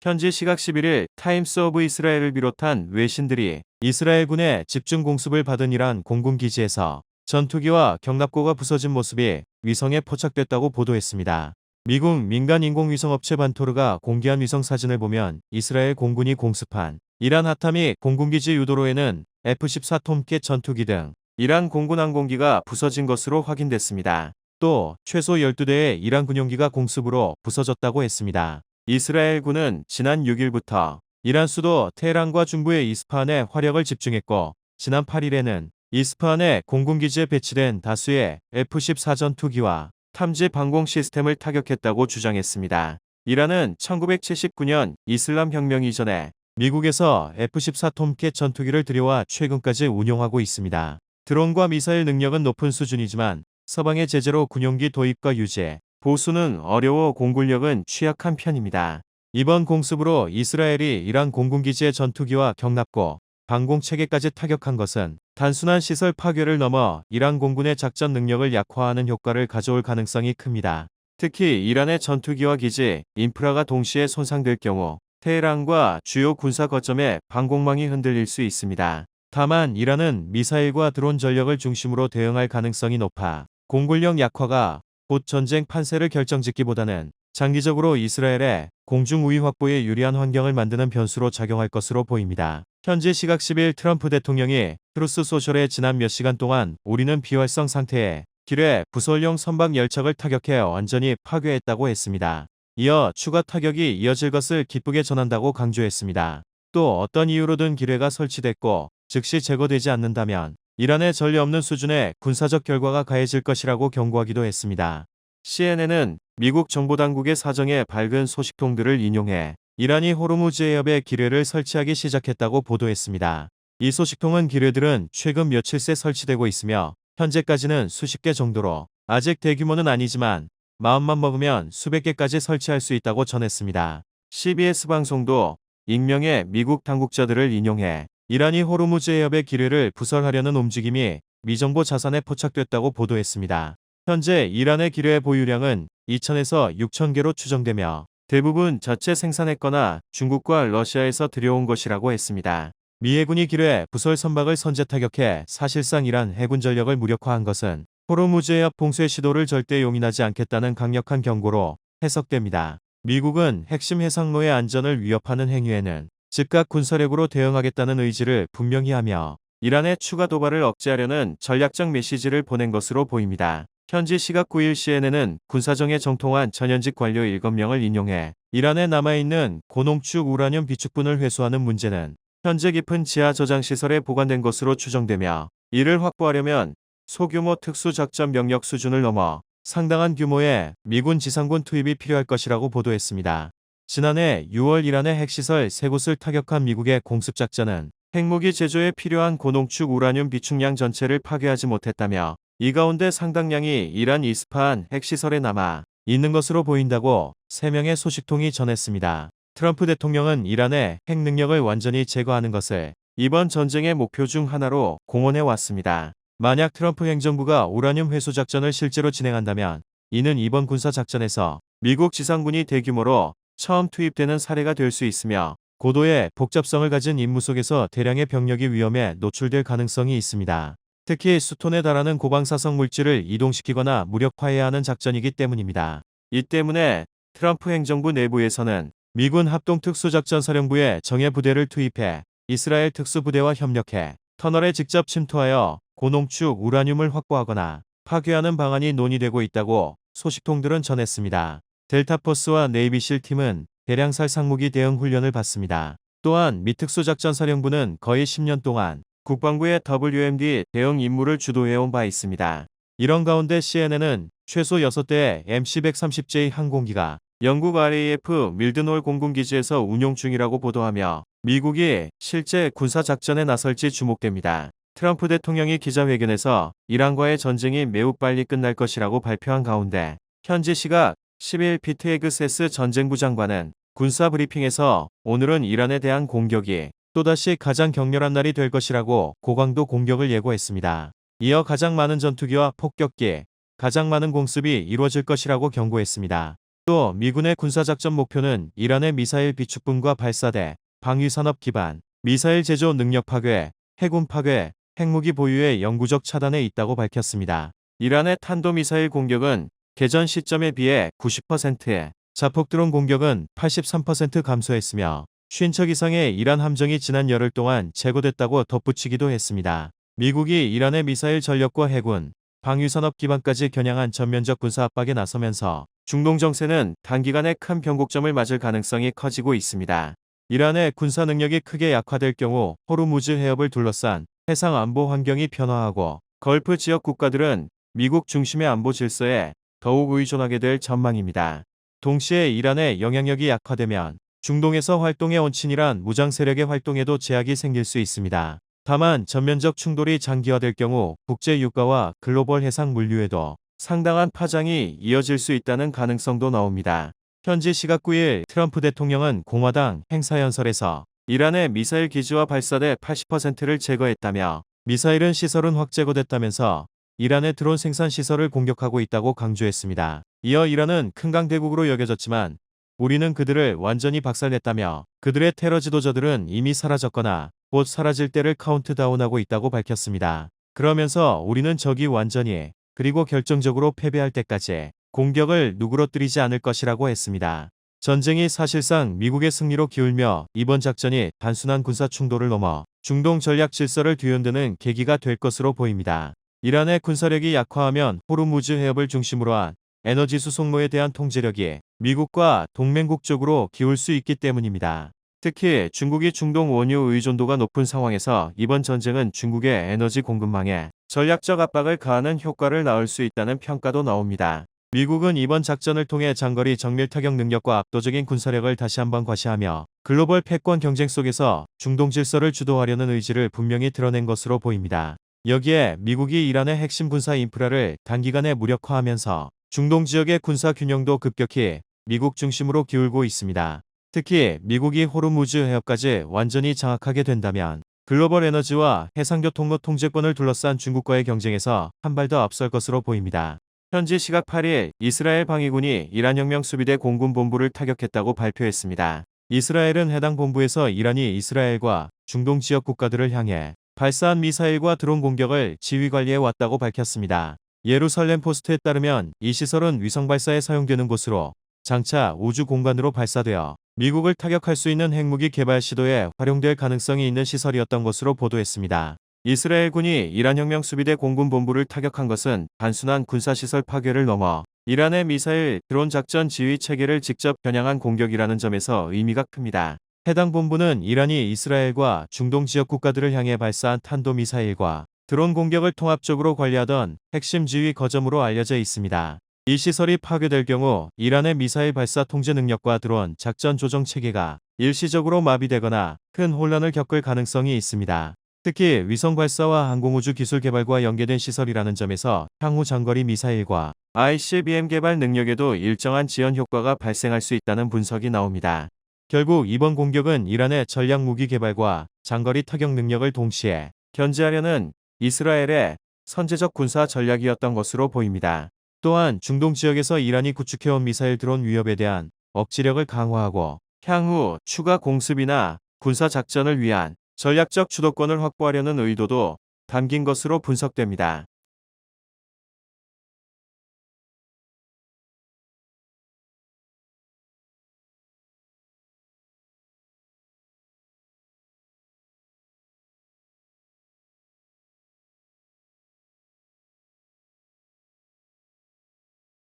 현지 시각 11일 타임스 오브 이스라엘을 비롯한 외신들이 이스라엘군의 집중 공습을 받은 이란 공군기지에서 전투기와 경납고가 부서진 모습이 위성에 포착됐다고 보도했습니다. 미국 민간 인공위성업체 반토르가 공개한 위성 사진을 보면 이스라엘 공군이 공습한 이란 하타미 공군기지 유도로에는 F-14 톰캣 전투기 등 이란 공군 항공기가 부서진 것으로 확인됐습니다. 또 최소 12대의 이란 군용기가 공습으로 부서졌다고 했습니다. 이스라엘군은 지난 6일부터 이란 수도 테헤란과 중부의 이스파한에 화력을 집중했고 지난 8일에는 이스파한의 공군기지에 배치된 다수의 F-14 전투기와 탐지 방공 시스템을 타격했다고 주장했습니다. 이란은 1979년 이슬람 혁명 이전에 미국에서 F-14 톰캣 전투기를 들여와 최근까지 운용하고 있습니다. 드론과 미사일 능력은 높은 수준이지만 서방의 제재로 군용기 도입과 유지, 보수는 어려워 공군력은 취약한 편입니다. 이번 공습으로 이스라엘이 이란 공군기지의 전투기와 경납고, 방공체계까지 타격한 것은 단순한 시설 파괴를 넘어 이란 공군의 작전 능력을 약화하는 효과를 가져올 가능성이 큽니다. 특히 이란의 전투기와 기지, 인프라가 동시에 손상될 경우 테헤란과 주요 군사 거점의 방공망이 흔들릴 수 있습니다. 다만 이란은 미사일과 드론 전력을 중심으로 대응할 가능성이 높아 공군력 약화가 곧 전쟁 판세를 결정짓기보다는 장기적으로 이스라엘의 공중 우위 확보에 유리한 환경을 만드는 변수로 작용할 것으로 보입니다. 현지 시각 10일 트럼프 대통령이 트루스 소셜에 지난 몇 시간 동안 우리는 비활성 상태에 길에 부설용 선박 열척을 타격해 완전히 파괴했다고 했습니다. 이어 추가 타격이 이어질 것을 기쁘게 전한다고 강조했습니다. 또 어떤 이유로든 기뢰가 설치됐고 즉시 제거되지 않는다면 이란의 전례 없는 수준의 군사적 결과가 가해질 것이라고 경고하기도 했습니다. CNN은 미국 정보당국의 사정에 밝은 소식통들을 인용해 이란이 호르무즈 해협에 기뢰를 설치하기 시작했다고 보도했습니다. 이 소식통은 기뢰들은 최근 며칠 새 설치되고 있으며 현재까지는 수십 개 정도로 아직 대규모는 아니지만 마음만 먹으면 수백 개까지 설치할 수 있다고 전했습니다. CBS 방송도 익명의 미국 당국자들을 인용해 이란이 호르무즈 해협의 기뢰를 부설하려는 움직임이 미정보 자산에 포착됐다고 보도했습니다. 현재 이란의 기뢰의 보유량은 2,000에서 6,000개로 추정되며 대부분 자체 생산했거나 중국과 러시아에서 들여온 것이라고 했습니다. 미 해군이 기뢰 부설 선박을 선제 타격해 사실상 이란 해군 전력을 무력화한 것은 호르무즈 해협 봉쇄 시도를 절대 용인하지 않겠다는 강력한 경고로 해석됩니다. 미국은 핵심 해상로의 안전을 위협하는 행위에는 즉각 군사력으로 대응하겠다는 의지를 분명히 하며 이란의 추가 도발을 억제하려는 전략적 메시지를 보낸 것으로 보입니다. 현지 시각 9일 CNN은 군사정에 정통한 전현직 관료 7명을 인용해 이란에 남아있는 고농축 우라늄 비축분을 회수하는 문제는 현재 깊은 지하 저장시설에 보관된 것으로 추정되며 이를 확보하려면 소규모 특수작전 병력 수준을 넘어 상당한 규모의 미군 지상군 투입이 필요할 것이라고 보도했습니다. 지난해 6월 이란의 핵시설 3곳을 타격한 미국의 공습작전은 핵무기 제조에 필요한 고농축 우라늄 비축량 전체를 파괴하지 못했다며 이 가운데 상당량이 이란 이스파한 핵시설에 남아 있는 것으로 보인다고 3명의 소식통이 전했습니다. 트럼프 대통령은 이란의 핵 능력을 완전히 제거하는 것을 이번 전쟁의 목표 중 하나로 공언해 왔습니다. 만약 트럼프 행정부가 우라늄 회수 작전을 실제로 진행한다면 이는 이번 군사작전에서 미국 지상군이 대규모로 처음 투입되는 사례가 될 수 있으며 고도의 복잡성을 가진 임무 속에서 대량의 병력이 위험에 노출될 가능성이 있습니다. 특히 수톤에 달하는 고방사성 물질을 이동시키거나 무력화해야 하는 작전이기 때문입니다. 이 때문에 트럼프 행정부 내부에서는 미군 합동특수작전사령부에 정예 부대를 투입해 이스라엘 특수부대와 협력해 터널에 직접 침투하여 고농축 우라늄을 확보하거나 파괴하는 방안이 논의되고 있다고 소식통들은 전했습니다. 델타포스와 네이비실 팀은 대량살 상무기 대응 훈련을 받습니다. 또한 미 특수작전사령부는 거의 10년 동안 국방부의 WMD 대응 임무를 주도해온 바 있습니다. 이런 가운데 CNN은 최소 6대의 MC-130J 항공기가 영국 RAF 밀든홀 공군기지에서 운용 중이라고 보도하며 미국이 실제 군사작전에 나설지 주목됩니다. 트럼프 대통령이 기자회견에서 이란과의 전쟁이 매우 빨리 끝날 것이라고 발표한 가운데 현지 시각 10일 피트 헤그세스 전쟁부 장관은 군사 브리핑에서 오늘은 이란에 대한 공격이 또다시 가장 격렬한 날이 될 것이라고 고강도 공격을 예고했습니다. 이어 가장 많은 전투기와 폭격기, 가장 많은 공습이 이루어질 것이라고 경고했습니다. 또 미군의 군사작전 목표는 이란의 미사일 비축분과 발사대, 방위산업 기반, 미사일 제조 능력 파괴, 해군 파괴, 핵무기 보유의 영구적 차단에 있다고 밝혔습니다. 이란의 탄도미사일 공격은 개전 시점에 비해 90%에 자폭드론 공격은 83% 감소했으며 50척 이상의 이란 함정이 지난 열흘 동안 제거됐다고 덧붙이기도 했습니다. 미국이 이란의 미사일 전력과 해군, 방위산업 기반까지 겨냥한 전면적 군사 압박에 나서면서 중동 정세는 단기간에 큰 변곡점을 맞을 가능성이 커지고 있습니다. 이란의 군사 능력이 크게 약화될 경우 호르무즈 해협을 둘러싼 해상 안보 환경이 변화하고 걸프 지역 국가들은 미국 중심의 안보 질서에 더욱 의존하게 될 전망입니다. 동시에 이란의 영향력이 약화되면 중동에서 활동의 원친이란 무장 세력의 활동에도 제약이 생길 수 있습니다. 다만 전면적 충돌이 장기화될 경우 국제 유가와 글로벌 해상 물류에도 상당한 파장이 이어질 수 있다는 가능성도 나옵니다. 현지 시각 9일 트럼프 대통령은 공화당 행사연설에서 이란의 미사일 기지와 발사대 80%를 제거했다며 미사일은 시설은 확 제거됐다면서 이란의 드론 생산 시설을 공격하고 있다고 강조했습니다. 이어 이란은 큰 강대국으로 여겨졌지만 우리는 그들을 완전히 박살냈다며 그들의 테러 지도자들은 이미 사라졌거나 곧 사라질 때를 카운트다운하고 있다고 밝혔습니다. 그러면서 우리는 적이 완전히 그리고 결정적으로 패배할 때까지 공격을 누그러뜨리지 않을 것이라고 했습니다. 전쟁이 사실상 미국의 승리로 기울며 이번 작전이 단순한 군사 충돌을 넘어 중동 전략 질서를 뒤흔드는 계기가 될 것으로 보입니다. 이란의 군사력이 약화하면 호르무즈 해협을 중심으로 한 에너지 수송로에 대한 통제력이 미국과 동맹국 쪽으로 기울 수 있기 때문입니다. 특히 중국이 중동 원유 의존도가 높은 상황에서 이번 전쟁은 중국의 에너지 공급망에 전략적 압박을 가하는 효과를 낳을 수 있다는 평가도 나옵니다. 미국은 이번 작전을 통해 장거리 정밀 타격 능력과 압도적인 군사력을 다시 한번 과시하며 글로벌 패권 경쟁 속에서 중동 질서를 주도하려는 의지를 분명히 드러낸 것으로 보입니다. 여기에 미국이 이란의 핵심 군사 인프라를 단기간에 무력화하면서 중동 지역의 군사 균형도 급격히 미국 중심으로 기울고 있습니다. 특히 미국이 호르무즈 해협까지 완전히 장악하게 된다면 글로벌 에너지와 해상교통로 통제권을 둘러싼 중국과의 경쟁에서 한 발 더 앞설 것으로 보입니다. 현지 시각 8일 이스라엘 방위군이 이란 혁명 수비대 공군 본부를 타격했다고 발표했습니다. 이스라엘은 해당 본부에서 이란이 이스라엘과 중동 지역 국가들을 향해 발사한 미사일과 드론 공격을 지휘 관리해 왔다고 밝혔습니다. 예루살렘 포스트에 따르면 이 시설은 위성 발사에 사용되는 곳으로 장차 우주 공간으로 발사되어 미국을 타격할 수 있는 핵무기 개발 시도에 활용될 가능성이 있는 시설이었던 것으로 보도했습니다. 이스라엘군이 이란 혁명 수비대 공군 본부를 타격한 것은 단순한 군사시설 파괴를 넘어 이란의 미사일 드론 작전 지휘 체계를 직접 겨냥한 공격이라는 점에서 의미가 큽니다. 해당 본부는 이란이 이스라엘과 중동 지역 국가들을 향해 발사한 탄도미사일과 드론 공격을 통합적으로 관리하던 핵심 지휘 거점으로 알려져 있습니다. 이 시설이 파괴될 경우 이란의 미사일 발사 통제 능력과 드론 작전 조정 체계가 일시적으로 마비되거나 큰 혼란을 겪을 가능성이 있습니다. 특히 위성 발사와 항공우주 기술 개발과 연계된 시설이라는 점에서 향후 장거리 미사일과 ICBM 개발 능력에도 일정한 지연 효과가 발생할 수 있다는 분석이 나옵니다. 결국 이번 공격은 이란의 전략 무기 개발과 장거리 타격 능력을 동시에 견제하려는 이스라엘의 선제적 군사 전략이었던 것으로 보입니다. 또한 중동 지역에서 이란이 구축해온 미사일 드론 위협에 대한 억지력을 강화하고 향후 추가 공습이나 군사 작전을 위한 전략적 주도권을 확보하려는 의도도 담긴 것으로 분석됩니다.